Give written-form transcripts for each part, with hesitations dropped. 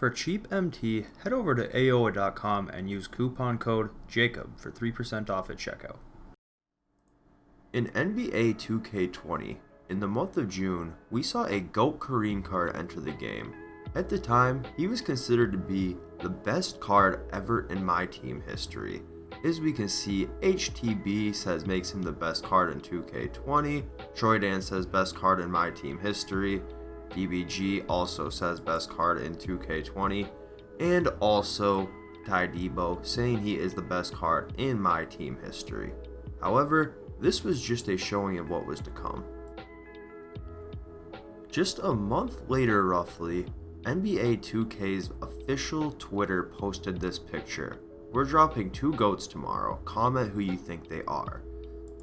For cheap MT, head over to aoa.com and use coupon code JACOB for 3% off at checkout. In NBA 2K20, in the month of June, we saw a GOAT Kareem card enter the game. At the time, he was considered to be the best card ever in MyTeam history. As we can see, HTB says makes him the best card in 2K20, Troydan says best card in MyTeam history, DBG also says best card in 2K20, and also Tydebo saying he is the best card in MyTeam history. However, this was just a showing of what was to come. Just a month later roughly, NBA 2K's official Twitter posted this picture. We're dropping 2 GOATs tomorrow, comment who you think they are.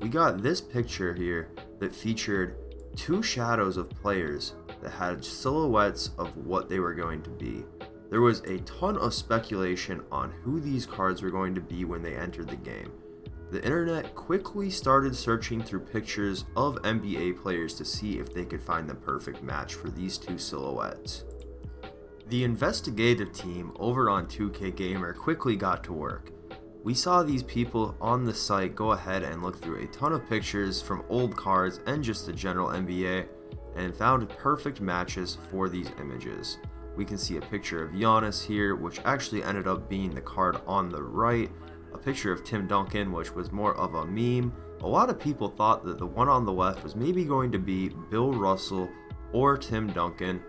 We got this picture here that featured 2 shadows of players that had silhouettes of what they were going to be. There was a ton of speculation on who these cards were going to be when they entered the game. The internet quickly started searching through pictures of NBA players to see if they could find the perfect match for these 2 silhouettes. The investigative team over on 2K Gamer quickly got to work. We saw these people on the site go ahead and look through a ton of pictures from old cards and just the general NBA and found perfect matches for these images. We can see a picture of Giannis here, which actually ended up being the card on the right, a picture of Tim Duncan, which was more of a meme. A lot of people thought that the one on the left was maybe going to be Bill Russell or Tim Duncan,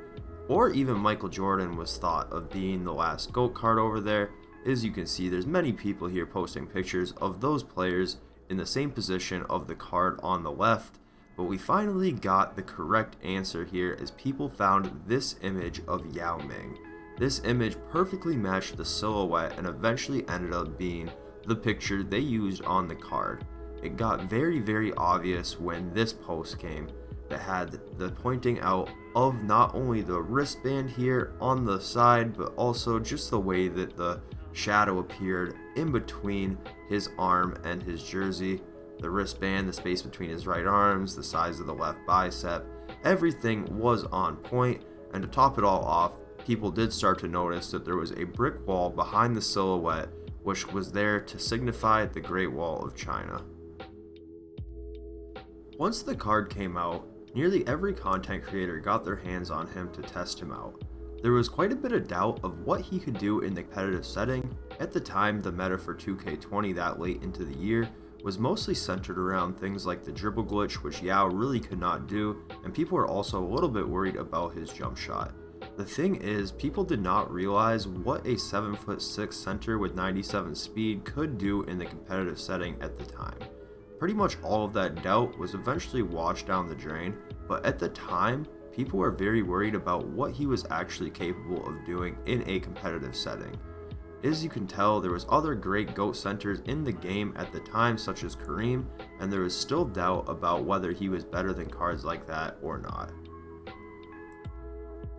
or even Michael Jordan was thought of being the last GOAT card over there. As you can see, there's many people here posting pictures of those players in the same position of the card on the left, but we finally got the correct answer here as people found this image of Yao Ming. This image perfectly matched the silhouette and eventually ended up being the picture they used on the card. It got very obvious when this post came that had the pointing out of not only the wristband here on the side, but also just the way that the shadow appeared in between his arm and his jersey. The wristband, the space between his right arms, the size of the left bicep, everything was on point. And to top it all off, people did start to notice that there was a brick wall behind the silhouette, which was there to signify the Great Wall of China. Once the card came out, nearly every content creator got their hands on him to test him out. There was quite a bit of doubt of what he could do in the competitive setting. At the time, the meta for 2K20 that late into the year was mostly centered around things like the dribble glitch, which Yao really could not do, and people were also a little bit worried about his jump shot. The thing is, people did not realize what a 7'6" center with 97 speed could do in the competitive setting at the time. Pretty much all of that doubt was eventually washed down the drain, but at the time, people were very worried about what he was actually capable of doing in a competitive setting. As you can tell, there was other great GOAT centers in the game at the time, such as Kareem, and there was still doubt about whether he was better than cards like that or not.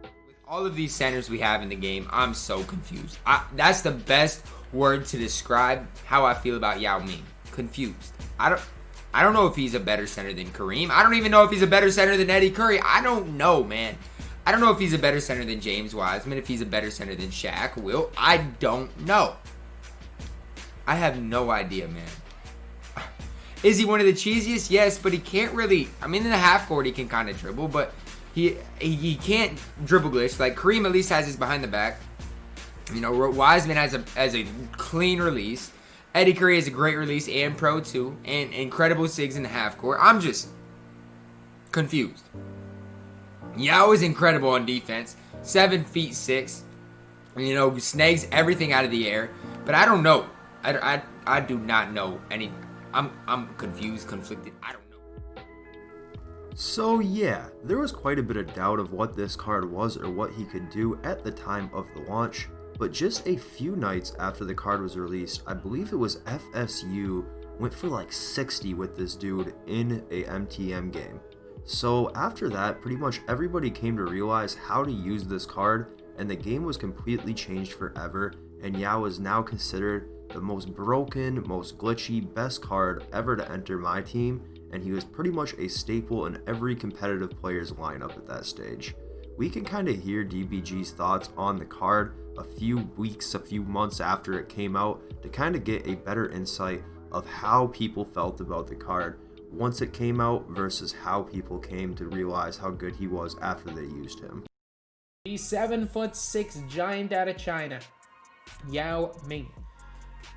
With all of these centers we have in the game, I'm so confused. That's the best word to describe how I feel about Yao Ming. Confused. I don't know if he's a better center than Kareem. I don't even know if he's a better center than Eddie Curry. I don't know, man. I don't know if he's a better center than James Wiseman, if he's a better center than Shaq, Will. I don't know. I have no idea, man. Is he one of the cheesiest? Yes, but he can't really. I mean, in the half court, he can kind of dribble, but he can't dribble glitch. Like, Kareem at least has his behind the back. You know, Wiseman has a clean release. Eddie Curry has a great release and pro too, and incredible sigs in the half court. I'm just confused. Yao is incredible on defense, 7'6", you know, snags everything out of the air. But I don't know. I do not know any. I'm confused, conflicted. I don't know. So yeah, there was quite a bit of doubt of what this card was or what he could do at the time of the launch. But just a few nights after the card was released, I believe it was FSU went for like 60 with this dude in a MTM game. So after that, pretty much everybody came to realize how to use this card, and the game was completely changed forever, and Yao is now considered the most broken, most glitchy, best card ever to enter MyTeam, and he was pretty much a staple in every competitive player's lineup at that stage. we can kind of hear DBG's thoughts on the card a few months after it came out to kind of get a better insight of how people felt about the card once it came out versus how people came to realize how good he was after they used him. The 7'6" giant out of China, Yao Ming.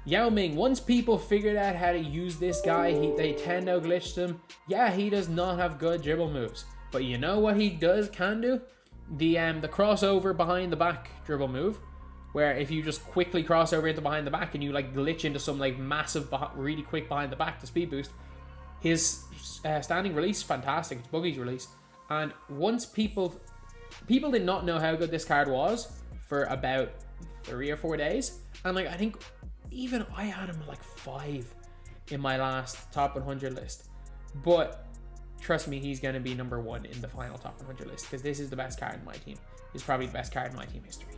Yao Ming, once people figured out how to use this guy, they Tendo glitched him. Yeah, he does not have good dribble moves, but you know what he can do? The crossover behind the back dribble move, where if you just quickly cross over into behind the back and you like glitch into some like massive, really quick behind the back to speed boost, his standing release, fantastic. It's Boogie's release. And once people did not know how good this card was for about 3 or 4 days, and like I think even I had him like 5 in my last top 100 list, but trust me, he's going to be number 1 in the final top 100 list because this is the best card in my team. It's probably the best card in my team history.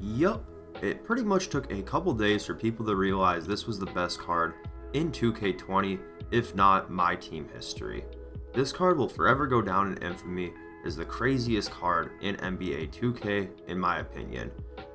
Yup, it pretty much took a couple days for people to realize this was the best card in 2K20, if not MyTeam history. This card will forever go down in infamy as the craziest card in NBA 2K, in my opinion.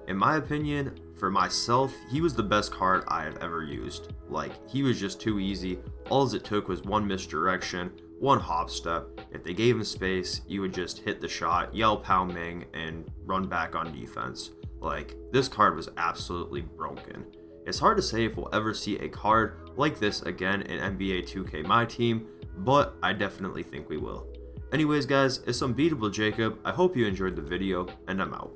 In my opinion, for myself, he was the best card I have ever used. Like, he was just too easy. All it took was one misdirection, one hop step. If they gave him space, you would just hit the shot, yell Yao Ming, and run back on defense. Like, this card was absolutely broken. It's hard to say if we'll ever see a card like this again in NBA 2K MyTeam, but I definitely think we will. Anyways guys, it's Unbeatable Jacob. I hope you enjoyed the video, and I'm out.